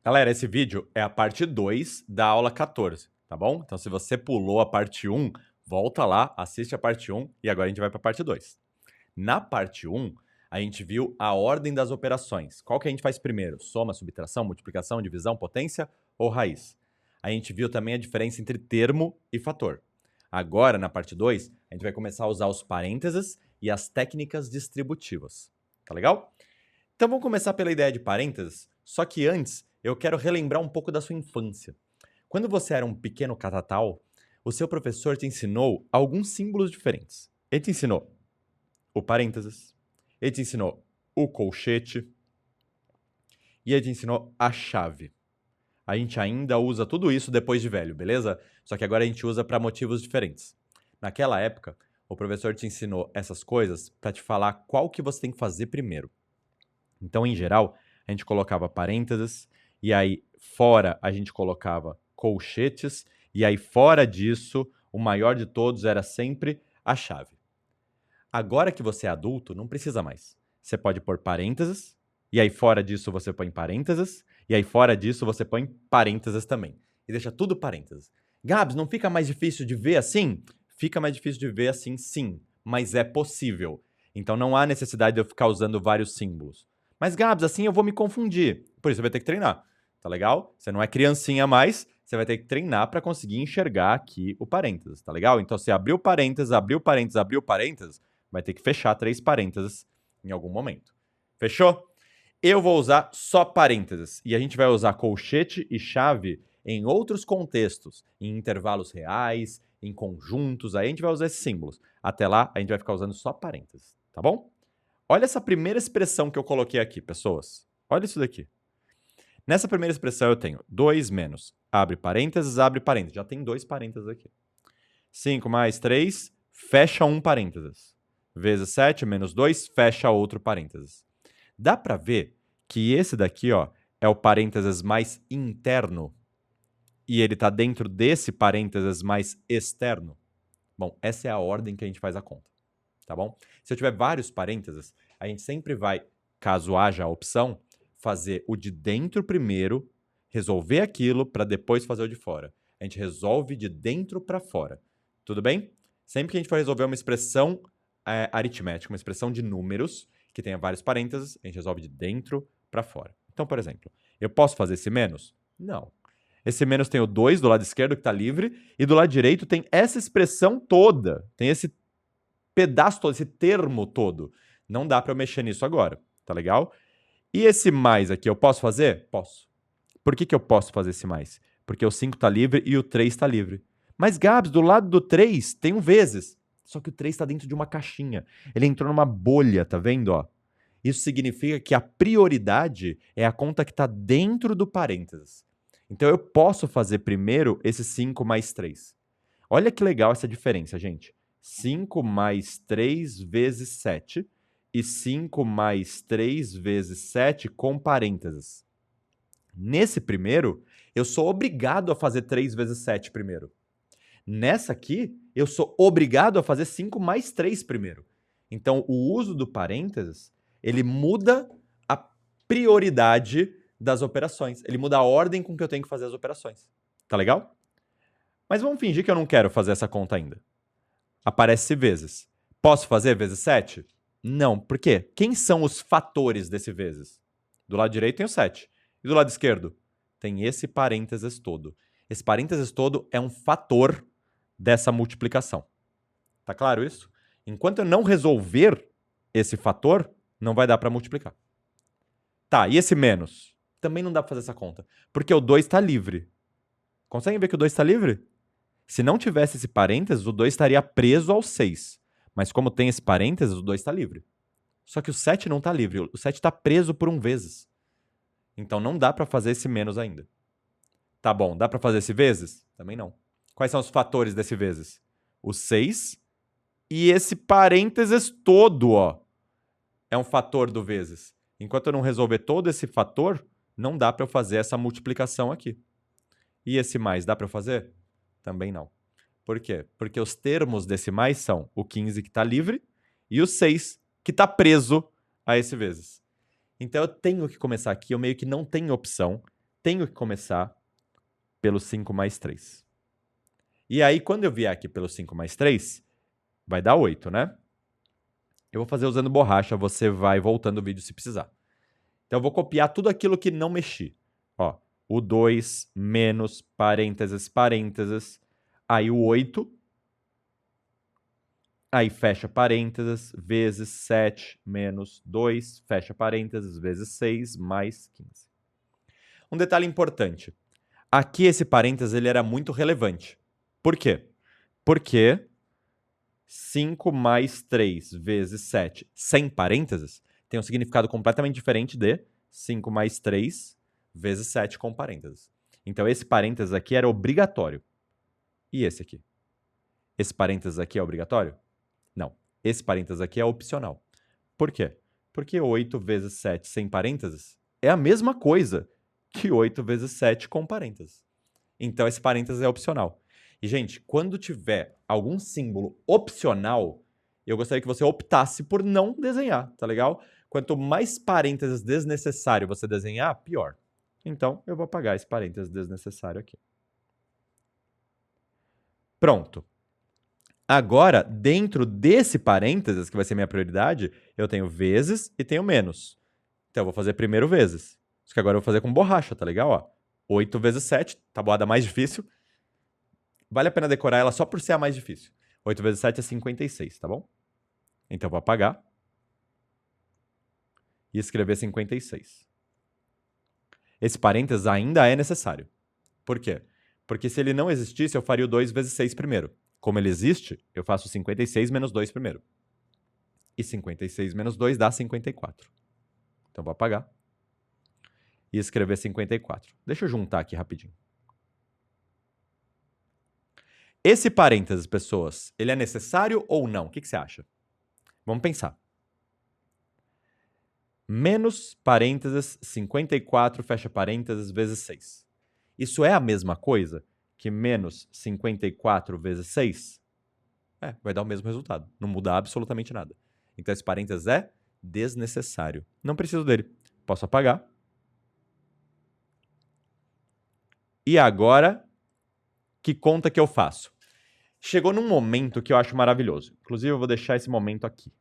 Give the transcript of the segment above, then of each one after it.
Galera, esse vídeo é a parte 2 da aula 14, tá bom? Então, se você pulou a parte 1, volta lá, assiste a parte 1 e agora a gente vai para a parte 2. Na parte 1, a gente viu a ordem das operações. Qual que a gente faz primeiro? Soma, subtração, multiplicação, divisão, potência ou raiz? A gente viu também a diferença entre termo e fator. Agora, na parte 2, a gente vai começar a usar os parênteses e as técnicas distributivas. Tá legal? Então, vamos começar pela ideia de parênteses, só que antes eu quero relembrar um pouco da sua infância. Quando você era um pequeno catatal, o seu professor te ensinou alguns símbolos diferentes. Ele te ensinou o parênteses, ele te ensinou o colchete e ele te ensinou a chave. A gente ainda usa tudo isso depois de velho, beleza? Só que agora a gente usa para motivos diferentes. Naquela época, o professor te ensinou essas coisas para te falar qual que você tem que fazer primeiro. Então, em geral, a gente colocava parênteses, e aí fora a gente colocava colchetes, e aí fora disso, o maior de todos era sempre a chave. Agora que você é adulto, não precisa mais. Você pode pôr parênteses, e aí fora disso você põe parênteses, e aí fora disso você põe parênteses também. E deixa tudo parênteses. Gabs, não fica mais difícil de ver assim? Fica mais difícil de ver assim, sim, mas é possível. Então não há necessidade de eu ficar usando vários símbolos. Mas, Gabs, assim eu vou me confundir. Por isso você vai ter que treinar, tá legal? Você não é criancinha mais, você vai ter que treinar para conseguir enxergar aqui o parênteses, tá legal? Então, você abriu parênteses, abriu parênteses, abriu parênteses, vai ter que fechar 3 parênteses em algum momento. Fechou? Eu vou usar só parênteses. E a gente vai usar colchete e chave em outros contextos, em intervalos reais, em conjuntos, aí a gente vai usar esses símbolos. Até lá, a gente vai ficar usando só parênteses, tá bom? Olha essa primeira expressão que eu coloquei aqui, pessoas. Olha isso daqui. Nessa primeira expressão eu tenho 2 menos, abre parênteses, já tem 2 parênteses aqui. 5 mais 3, fecha um parênteses. Vezes 7 menos 2, fecha outro parênteses. Dá para ver que esse daqui, ó, é o parênteses mais interno e ele está dentro desse parênteses mais externo? Bom, essa é a ordem que a gente faz a conta, tá bom? Se eu tiver vários parênteses, a gente sempre vai, caso haja a opção, fazer o de dentro primeiro, resolver aquilo para depois fazer o de fora. A gente resolve de dentro para fora. Tudo bem? Sempre que a gente for resolver uma expressão aritmética, uma expressão de números que tenha vários parênteses, a gente resolve de dentro para fora. Então, por exemplo, eu posso fazer esse menos? Não. Esse menos tem o 2 do lado esquerdo que está livre, e do lado direito tem essa expressão toda, tem esse pedaço todo, esse termo todo. Não dá para eu mexer nisso agora, tá legal? E esse mais aqui, eu posso fazer? Posso. Por que eu posso fazer esse mais? Porque o 5 está livre e o 3 está livre. Mas, Gabs, do lado do 3 tem um vezes. Só que o 3 está dentro de uma caixinha. Ele entrou numa bolha, tá vendo? Ó? Isso significa que a prioridade é a conta que está dentro do parênteses. Então, eu posso fazer primeiro esse 5 mais 3. Olha que legal essa diferença, gente. 5 mais 3 vezes 7 e 5 mais 3 vezes 7 com parênteses. Nesse primeiro, eu sou obrigado a fazer 3 vezes 7 primeiro. Nessa aqui, eu sou obrigado a fazer 5 mais 3 primeiro. Então, o uso do parênteses, ele muda a prioridade das operações. Ele muda a ordem com que eu tenho que fazer as operações. Tá legal? Mas vamos fingir que eu não quero fazer essa conta ainda. Aparece vezes. Posso fazer vezes 7? Não. Por quê? Quem são os fatores desse vezes? Do lado direito tem o 7. E do lado esquerdo? Tem esse parênteses todo. Esse parênteses todo é um fator dessa multiplicação. Tá claro isso? Enquanto eu não resolver esse fator, não vai dar para multiplicar. Tá, e esse menos? Também não dá para fazer essa conta. Porque o 2 está livre. Conseguem ver que o 2 está livre? Se não tivesse esse parênteses, o 2 estaria preso ao 6. Mas como tem esse parênteses, o 2 está livre. Só que o 7 não está livre. O 7 está preso por um vezes. Então não dá para fazer esse menos ainda. Tá bom, dá para fazer esse vezes? Também não. Quais são os fatores desse vezes? O 6 e esse parênteses todo, ó, é um fator do vezes. Enquanto eu não resolver todo esse fator, não dá para eu fazer essa multiplicação aqui. E esse mais, dá para eu fazer? Também não. Por quê? Porque os termos decimais são o 15 que está livre e o 6 que está preso a esse vezes. Então eu tenho que começar aqui, eu meio que não tenho opção, tenho que começar pelo 5 mais 3. E aí, quando eu vier aqui pelo 5 mais 3, vai dar 8, né? Eu vou fazer usando borracha, você vai voltando o vídeo se precisar. Então, eu vou copiar tudo aquilo que não mexi. Ó, o 2 menos parênteses, parênteses. Aí o 8. Aí fecha parênteses, vezes 7 menos 2, fecha parênteses, vezes 6, mais 15. Um detalhe importante. Aqui esse parênteses ele era muito relevante. Por quê? Porque 5 mais 3 vezes 7 sem parênteses tem um significado completamente diferente de 5 mais 3 vezes 7 com parênteses. Então esse parênteses aqui era obrigatório. E esse aqui? Esse parênteses aqui é obrigatório? Não. Esse parênteses aqui é opcional. Por quê? Porque 8 vezes 7 sem parênteses é a mesma coisa que 8 vezes 7 com parênteses. Então esse parênteses é opcional. E, gente, quando tiver algum símbolo opcional, eu gostaria que você optasse por não desenhar, tá legal? Quanto mais parênteses desnecessário você desenhar, pior. Então, eu vou apagar esse parênteses desnecessário aqui. Pronto. Agora, dentro desse parênteses, que vai ser minha prioridade, eu tenho vezes e tenho menos. Então, eu vou fazer primeiro vezes. Só que agora eu vou fazer com borracha, tá legal? Ó, 8 vezes 7, tabuada mais difícil. Vale a pena decorar ela só por ser a mais difícil. 8 vezes 7 é 56, tá bom? Então, eu vou apagar. E escrever 56. Esse parênteses ainda é necessário. Por quê? Porque se ele não existisse, eu faria o 2 vezes 6 primeiro. Como ele existe, eu faço 56 menos 2 primeiro. E 56 menos 2 dá 54. Então, vou apagar. E escrever 54. Deixa eu juntar aqui rapidinho. Esse parênteses, pessoas, ele é necessário ou não? O que você acha? Vamos pensar. Menos parênteses 54, fecha parênteses, vezes 6. Isso é a mesma coisa que menos 54 vezes 6? Vai dar o mesmo resultado. Não muda absolutamente nada. Então, esse parênteses é desnecessário. Não preciso dele. Posso apagar. E agora, que conta que eu faço? Chegou num momento que eu acho maravilhoso. Inclusive, eu vou deixar esse momento aqui.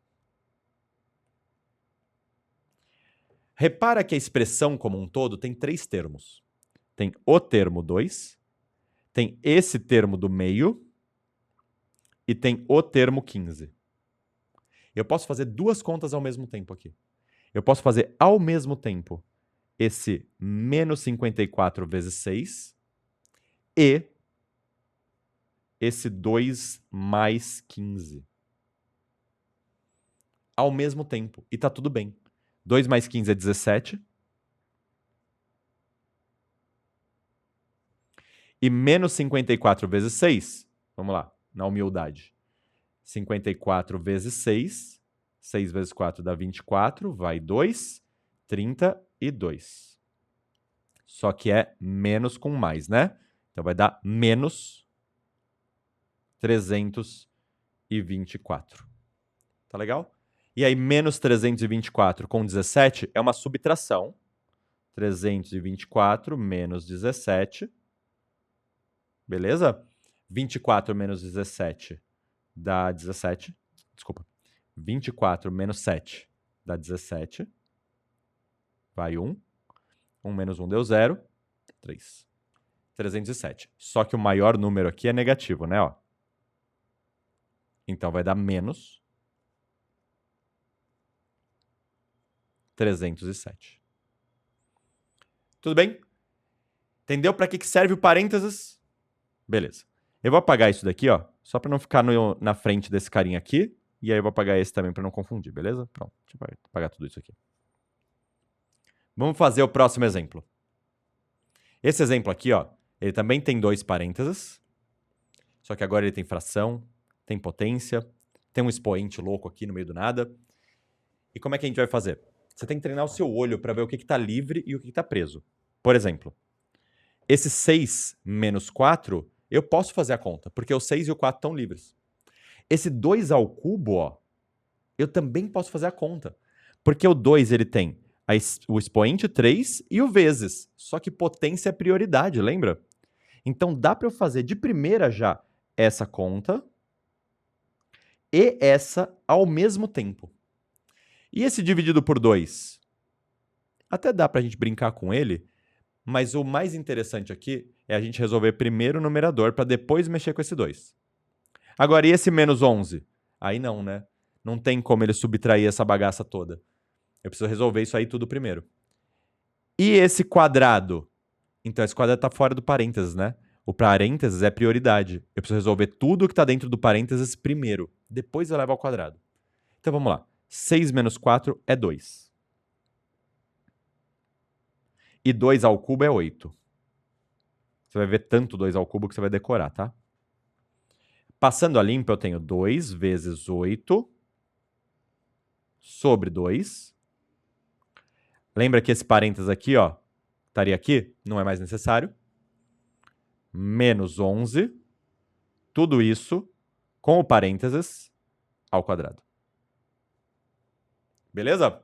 Repara que a expressão como um todo tem 3 termos. Tem o termo 2, tem esse termo do meio e tem o termo 15. Eu posso fazer 2 contas ao mesmo tempo aqui. Eu posso fazer ao mesmo tempo esse menos 54 vezes 6 e esse 2 mais 15. Ao mesmo tempo. E tá tudo bem. 2 mais 15 é 17. E menos 54 vezes 6, vamos lá, na humildade. 54 vezes 6, 6 vezes 4 dá 24, vai 2, 32. Só que é menos com mais, né? Então vai dar menos 324. Tá legal? E aí, menos 324 com 17 é uma subtração. 324 menos 17. Beleza? 24 menos 17 dá 17. Desculpa. 24 menos 7 dá 17. Vai 1. 1 menos 1 deu 0. 3. 307. Só que o maior número aqui é negativo, né? Ó. Então vai dar menos 307. Tudo bem? Entendeu para que serve o parênteses? Beleza. Eu vou apagar isso daqui, ó, só para não ficar na frente desse carinha aqui. E aí eu vou apagar esse também para não confundir, beleza? Pronto, deixa eu apagar tudo isso aqui. Vamos fazer o próximo exemplo. Esse exemplo aqui, ó, ele também tem 2 parênteses. Só que agora ele tem fração, tem potência, tem um expoente louco aqui no meio do nada. E como é que a gente vai fazer? Você tem que treinar o seu olho para ver o que está livre e o que está preso. Por exemplo, esse 6 menos 4, eu posso fazer a conta, porque o 6 e o 4 estão livres. Esse 2 ao cubo, ó, eu também posso fazer a conta. Porque o 2 ele tem o expoente 3 e o vezes. Só que potência é prioridade, lembra? Então dá para eu fazer de primeira já essa conta e essa ao mesmo tempo. E esse dividido por 2? Até dá para a gente brincar com ele, mas o mais interessante aqui é a gente resolver primeiro o numerador para depois mexer com esse 2. Agora, e esse menos 11? Aí não, né? Não tem como ele subtrair essa bagaça toda. Eu preciso resolver isso aí tudo primeiro. E esse quadrado? Então, esse quadrado está fora do parênteses, né? O parênteses é prioridade. Eu preciso resolver tudo que está dentro do parênteses primeiro. Depois eu levo ao quadrado. Então, vamos lá. 6 menos 4 é 2. E 2 ao cubo é 8. Você vai ver tanto 2 ao cubo que você vai decorar, tá? Passando a limpo, eu tenho 2 vezes 8 sobre 2. Lembra que esse parênteses aqui, ó, estaria aqui? Não é mais necessário. Menos 11. Tudo isso com o parênteses ao quadrado. Beleza?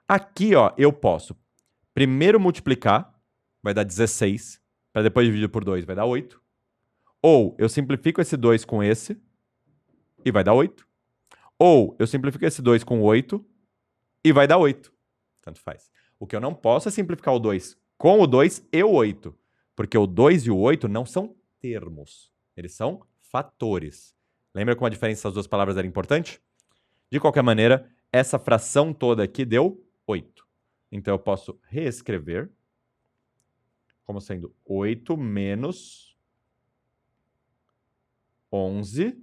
Aqui, ó, eu posso primeiro multiplicar, vai dar 16, para depois dividir por 2, vai dar 8. Ou eu simplifico esse 2 com esse, e vai dar 8. Ou eu simplifico esse 2 com 8, e vai dar 8. Tanto faz. O que eu não posso é simplificar o 2 com o 2 e o 8, porque o 2 e o 8 não são termos, eles são fatores. Lembra como a diferença dessas duas palavras era importante? De qualquer maneira, essa fração toda aqui deu 8. Então eu posso reescrever como sendo 8 menos 11,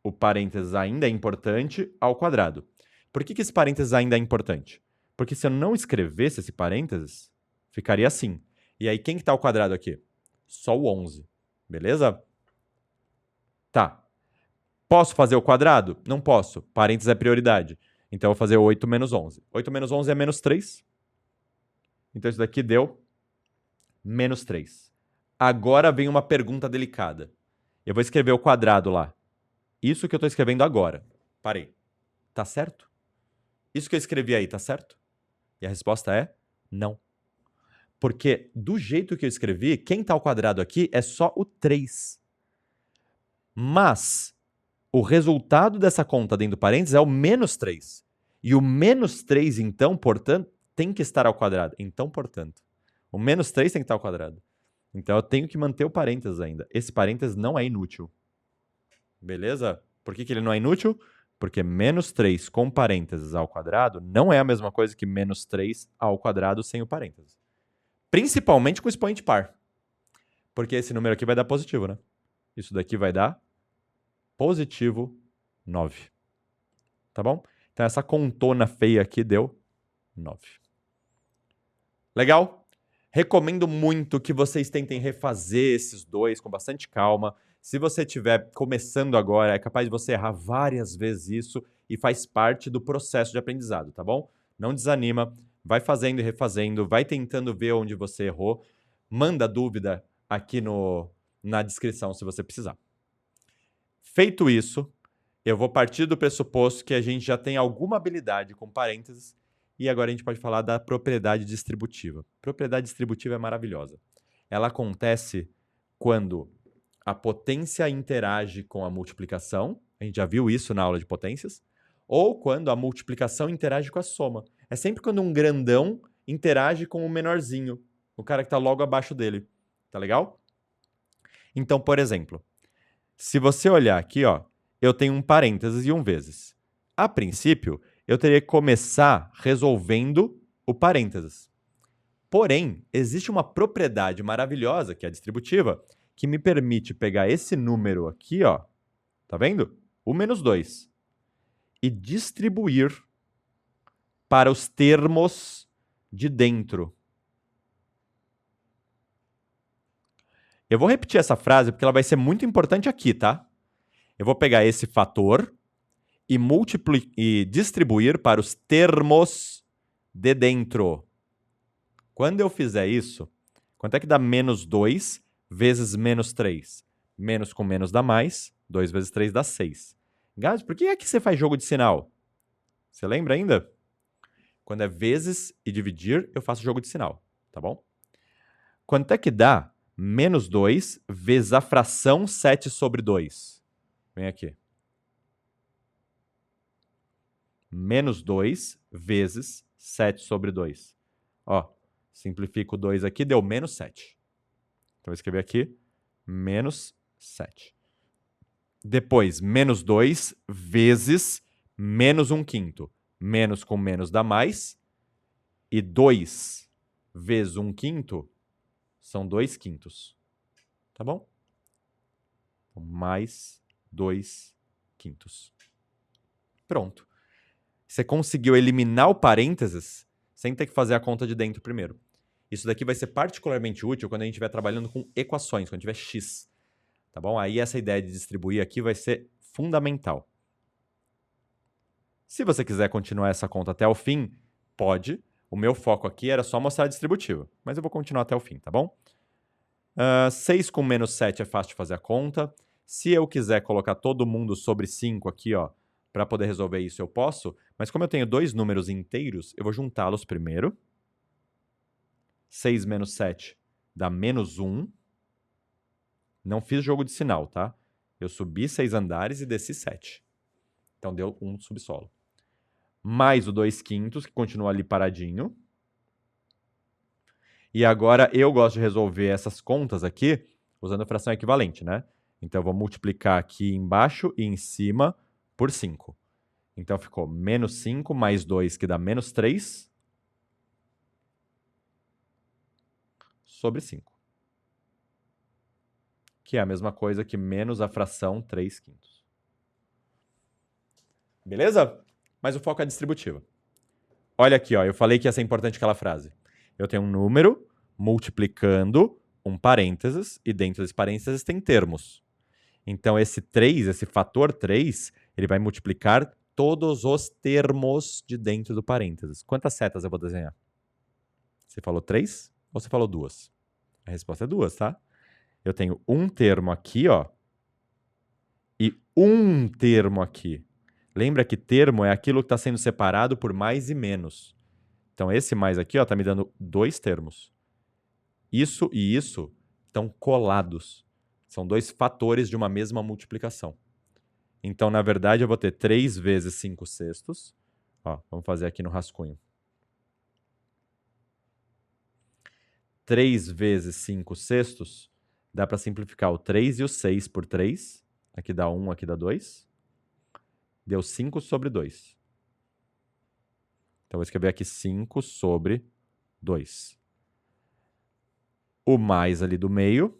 o parênteses ainda é importante, ao quadrado. Por que esse parênteses ainda é importante? Porque se eu não escrevesse esse parênteses, ficaria assim. E aí quem que tá ao quadrado aqui? Só o 11. Beleza? Tá. Posso fazer o quadrado? Não posso. Parênteses é prioridade. Então eu vou fazer 8 menos 11. 8 menos 11 é menos 3. Então isso daqui deu menos 3. Agora vem uma pergunta delicada. Eu vou escrever o quadrado lá. Isso que eu estou escrevendo agora. Parei. Tá certo? Isso que eu escrevi aí, tá certo? E a resposta é não. Porque do jeito que eu escrevi, quem está ao quadrado aqui é só o 3. Mas o resultado dessa conta dentro do parênteses é o menos 3. E o menos 3, então, portanto, tem que estar ao quadrado. Então, portanto, o menos 3 tem que estar ao quadrado. Então, eu tenho que manter o parênteses ainda. Esse parênteses não é inútil. Beleza? Por que ele não é inútil? Porque menos 3 com parênteses ao quadrado não é a mesma coisa que menos 3 ao quadrado sem o parênteses. Principalmente com expoente par. Porque esse número aqui vai dar positivo, né? Isso daqui vai dar positivo 9. Tá bom? Então essa contona feia aqui deu 9. Legal? Recomendo muito que vocês tentem refazer esses dois com bastante calma. Se você estiver começando agora, é capaz de você errar várias vezes isso e faz parte do processo de aprendizado, tá bom? Não desanima, vai fazendo e refazendo, vai tentando ver onde você errou. Manda dúvida aqui na descrição se você precisar. Feito isso, eu vou partir do pressuposto que a gente já tem alguma habilidade com parênteses e agora a gente pode falar da propriedade distributiva. Propriedade distributiva é maravilhosa. Ela acontece quando a potência interage com a multiplicação, a gente já viu isso na aula de potências, ou quando a multiplicação interage com a soma. É sempre quando um grandão interage com o menorzinho, o cara que está logo abaixo dele. Tá legal? Então, por exemplo, se você olhar aqui, ó, eu tenho um parênteses e um vezes. A princípio, eu teria que começar resolvendo o parênteses. Porém, existe uma propriedade maravilhosa, que é a distributiva, que me permite pegar esse número aqui, ó, tá vendo? O menos 2. E distribuir para os termos de dentro. Eu vou repetir essa frase porque ela vai ser muito importante aqui, tá? Eu vou pegar esse fator e distribuir para os termos de dentro. Quando eu fizer isso, quanto é que dá menos 2 vezes menos 3? Menos com menos dá mais, 2 vezes 3 dá 6. Gás, por que é que você faz jogo de sinal? Você lembra ainda? Quando é vezes e dividir, eu faço jogo de sinal, tá bom? Quanto é que dá menos 2 vezes a fração 7 sobre 2? Vem aqui. Menos 2 vezes 7 sobre 2. Ó, simplifico o 2 aqui, deu menos 7. Então, vou escrever aqui, menos 7. Depois, menos 2 vezes menos 1/5. Menos com menos dá mais. E 2 vezes 1/5 são 2/5. Tá bom? Mais 2/5. Pronto. Você conseguiu eliminar o parênteses sem ter que fazer a conta de dentro primeiro. Isso daqui vai ser particularmente útil quando a gente estiver trabalhando com equações, quando tiver x. Tá bom? Aí essa ideia de distribuir aqui vai ser fundamental. Se você quiser continuar essa conta até o fim, pode. O meu foco aqui era só mostrar a distributiva, mas eu vou continuar até o fim, tá bom? 6 com menos 7 é fácil de fazer a conta. Se eu quiser colocar todo mundo sobre 5 aqui, ó, para poder resolver isso, eu posso. Mas como eu tenho dois números inteiros, eu vou juntá-los primeiro. 6 menos 7 dá menos 1. Não fiz jogo de sinal, tá? Eu subi 6 andares e desci 7. Então deu 1 subsolo. Mais o 2/5, que continua ali paradinho. E agora eu gosto de resolver essas contas aqui usando a fração equivalente, né? Então eu vou multiplicar aqui embaixo e em cima por 5. Então ficou menos 5 mais 2, que dá menos 3, sobre 5. Que é a mesma coisa que menos a fração 3/5. Beleza? Mas o foco é a distributiva. Olha aqui, ó, eu falei que ia ser importante aquela frase. Eu tenho um número multiplicando um parênteses, e dentro desse parênteses tem termos. Então, esse 3, esse fator 3, ele vai multiplicar todos os termos de dentro do parênteses. Quantas setas eu vou desenhar? Você falou 3 ou você falou 2? A resposta é 2, tá? Eu tenho um termo aqui, ó, e um termo aqui. Lembra que termo é aquilo que está sendo separado por mais e menos. Então, esse mais aqui está me dando 2 termos. Isso e isso estão colados. São 2 fatores de uma mesma multiplicação. Então, na verdade, eu vou ter 3 vezes 5/6. Ó, vamos fazer aqui no rascunho. 3 vezes 5/6 dá para simplificar o 3 e o 6 por 3. Aqui dá 1, aqui dá 2. Deu 5 sobre 2. Então, vou escrever aqui 5 sobre 2. O mais ali do meio.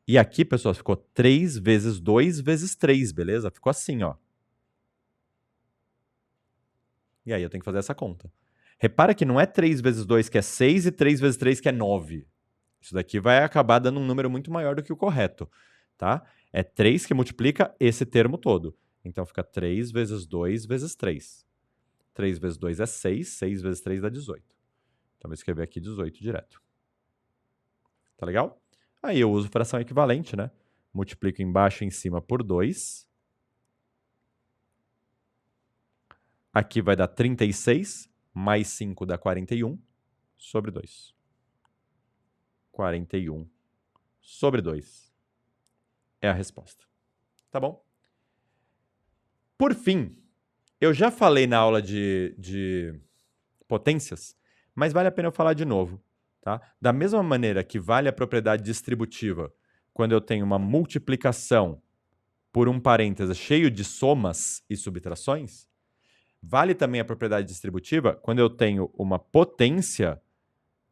E aqui, pessoal, ficou 3 vezes 2 vezes 3, beleza? Ficou assim, ó. E aí eu tenho que fazer essa conta. Repara que não é 3 vezes 2 que é 6 e 3 vezes 3 que é 9. Isso daqui vai acabar dando um número muito maior do que o correto, tá? É 3 que multiplica esse termo todo. Então fica 3 vezes 2 vezes 3. 3 vezes 2 é 6, 6 vezes 3 dá 18. Então vou escrever aqui 18 direto. Tá legal? Aí eu uso fração equivalente, né? Multiplico embaixo e em cima por 2. Aqui vai dar 36, mais 5 dá 41, sobre 2. 41 sobre 2 é a resposta. Tá bom? Por fim, eu já falei na aula de potências, mas vale a pena eu falar de novo. Tá? Da mesma maneira que vale a propriedade distributiva quando eu tenho uma multiplicação por um parêntese cheio de somas e subtrações, vale também a propriedade distributiva quando eu tenho uma potência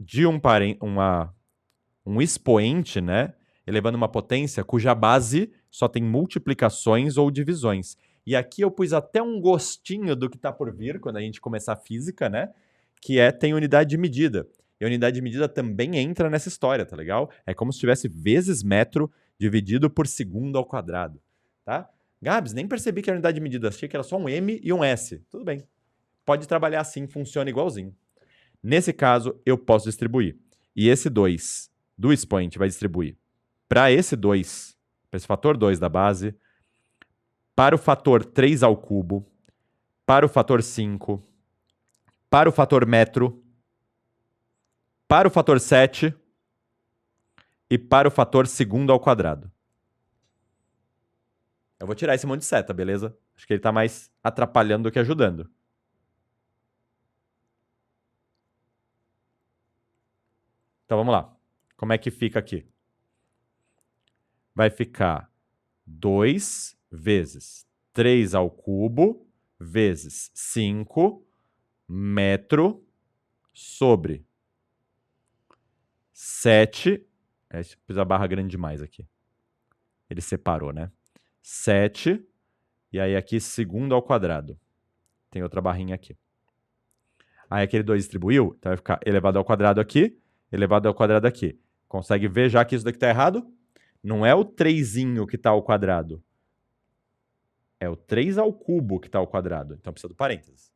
de um expoente, né, elevando uma potência cuja base só tem multiplicações ou divisões. E aqui eu pus até um gostinho do que está por vir quando a gente começar a física, né, que tem unidade de medida. E a unidade de medida também entra nessa história, tá legal? É como se tivesse vezes metro dividido por segundo ao quadrado, tá? Gabs, nem percebi que a unidade de medida, achei que era só um M e um S. Tudo bem. Pode trabalhar assim, funciona igualzinho. Nesse caso, eu posso distribuir. E esse 2 do expoente vai distribuir para esse 2, para esse fator 2 da base, para o fator 3 ao cubo, para o fator 5, para o fator metro, para o fator 7 e para o fator segundo ao quadrado. Eu vou tirar esse monte de seta, beleza? Acho que ele está mais atrapalhando do que ajudando. Então vamos lá. Como é que fica aqui? Vai ficar 2 vezes 3 ao cubo vezes 5 metro sobre 7. Fiz a barra grande demais aqui. Ele separou, né? 7. E aí aqui segundo ao quadrado. Tem outra barrinha aqui. Aí aquele 2 distribuiu, então vai ficar elevado ao quadrado aqui, elevado ao quadrado aqui. Consegue ver já que isso daqui está errado? Não é o 3zinho que está ao quadrado. É o 3 ao cubo que está ao quadrado. Então precisa do parênteses.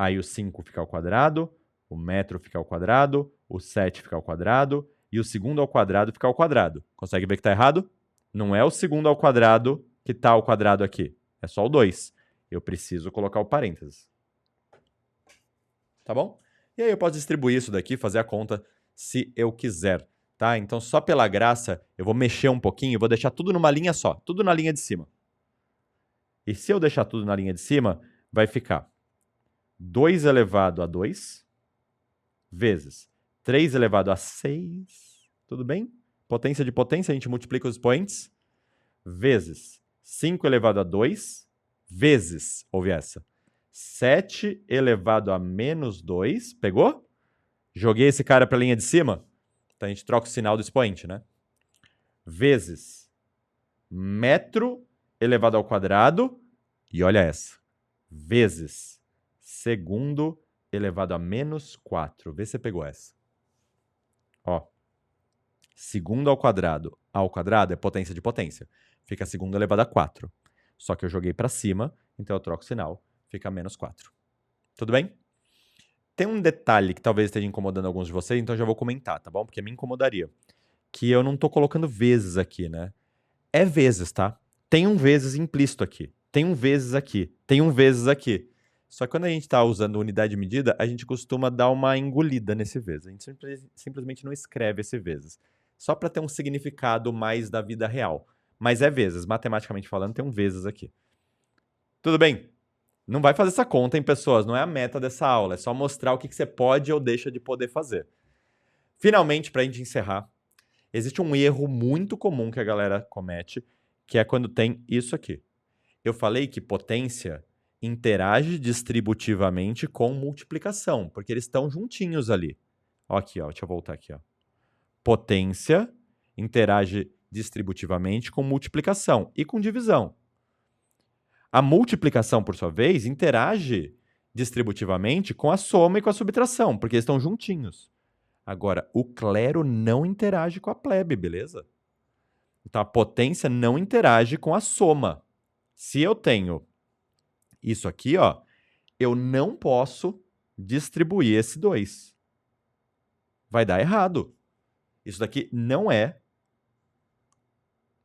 Aí o 5 fica ao quadrado, o metro fica ao quadrado, o 7 fica ao quadrado e o segundo ao quadrado fica ao quadrado. Consegue ver que está errado? Não é o segundo ao quadrado que está ao quadrado aqui. É só o 2. Eu preciso colocar o parênteses. Tá bom? E aí eu posso distribuir isso daqui, fazer a conta se eu quiser. Tá? Então só pela graça eu vou mexer um pouquinho, vou deixar tudo numa linha só. Tudo na linha de cima. E se eu deixar tudo na linha de cima, vai ficar 2 elevado a 2 vezes 3 elevado a 6. Tudo bem? Potência de potência, a gente multiplica os expoentes. Vezes 5 elevado a 2 vezes, ouve essa, 7 elevado a menos 2. Pegou? Joguei esse cara para a linha de cima. Então a gente troca o sinal do expoente, né? Vezes metro elevado ao quadrado. E olha essa. Vezes segundo elevado a menos 4. Vê se você pegou essa. Ó. Segundo ao quadrado é potência de potência. Fica segundo elevado a 4. Só que eu joguei para cima, então eu troco o sinal. Fica menos 4. Tudo bem? Tem um detalhe que talvez esteja incomodando alguns de vocês, então eu já vou comentar, tá bom? Porque me incomodaria. Que eu não tô colocando vezes aqui, né? É vezes, tá? Tem um vezes implícito aqui. Tem um vezes aqui. Tem um vezes aqui. Só que quando a gente está usando unidade de medida, a gente costuma dar uma engolida nesse vezes. A gente simplesmente não escreve esse vezes. Só para ter um significado mais da vida real. Mas é vezes. Matematicamente falando, tem um vezes aqui. Tudo bem? Não vai fazer essa conta, hein, pessoas? Não é a meta dessa aula. É só mostrar o que você pode ou deixa de poder fazer. Finalmente, para a gente encerrar, existe um erro muito comum que a galera comete, que é quando tem isso aqui. Eu falei que potência interage distributivamente com multiplicação, porque eles estão juntinhos ali. Ó aqui, ó, deixa eu voltar aqui. Ó. Potência interage distributivamente com multiplicação e com divisão. A multiplicação, por sua vez, interage distributivamente com a soma e com a subtração, porque eles estão juntinhos. Agora, o clero não interage com a plebe, beleza? Então, a potência não interage com a soma. Se eu tenho isso aqui, ó, eu não posso distribuir esse 2. Vai dar errado. Isso daqui não é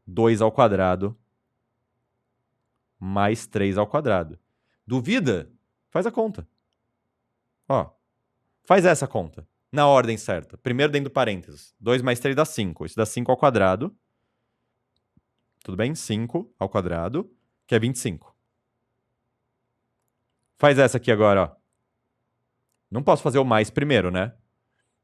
2 ao quadrado mais 3 ao quadrado. Duvida? Faz a conta. Ó, faz essa conta. Na ordem certa. Primeiro dentro do parênteses. 2 mais 3 dá 5. Isso dá 5 ao quadrado. Tudo bem? 5 ao quadrado, que é 25. Faz essa aqui agora, ó. Não posso fazer o mais primeiro, né?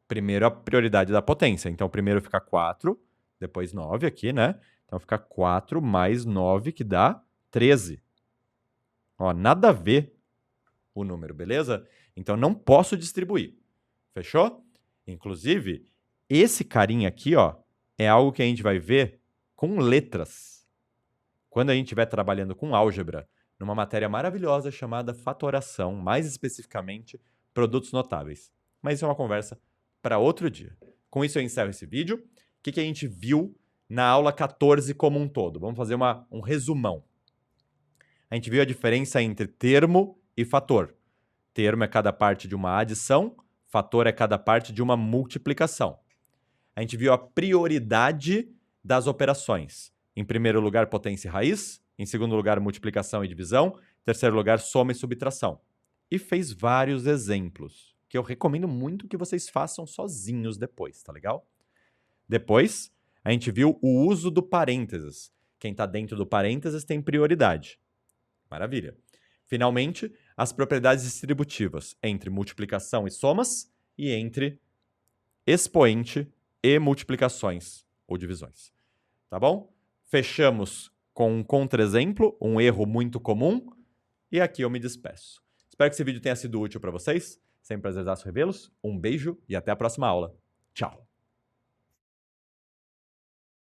Primeiro a prioridade da potência. Então, primeiro fica 4, depois 9 aqui, né? Então, fica 4 mais 9, que dá 13. Ó, nada a ver o número, beleza? Então, não posso distribuir. Fechou? Inclusive, esse carinha aqui, ó, é algo que a gente vai ver com letras. Quando a gente estiver trabalhando com álgebra, numa matéria maravilhosa chamada fatoração, mais especificamente, produtos notáveis. Mas isso é uma conversa para outro dia. Com isso eu encerro esse vídeo. O que a gente viu na aula 14 como um todo? Vamos fazer um resumão. A gente viu a diferença entre termo e fator. Termo é cada parte de uma adição, fator é cada parte de uma multiplicação. A gente viu a prioridade das operações. Em primeiro lugar, potência e raiz. Em segundo lugar, multiplicação e divisão. Em terceiro lugar, soma e subtração. e fez vários exemplos, que eu recomendo muito que vocês façam sozinhos depois, tá legal? Depois, a gente viu o uso do parênteses. Quem está dentro do parênteses tem prioridade. Maravilha. Finalmente, as propriedades distributivas entre multiplicação e somas e entre expoente e multiplicações ou divisões. Tá bom? Fechamos com um contra-exemplo, um erro muito comum, e aqui eu me despeço. Espero que esse vídeo tenha sido útil para vocês. Sempre prazerzaço revê-los. Um beijo e até a próxima aula. Tchau!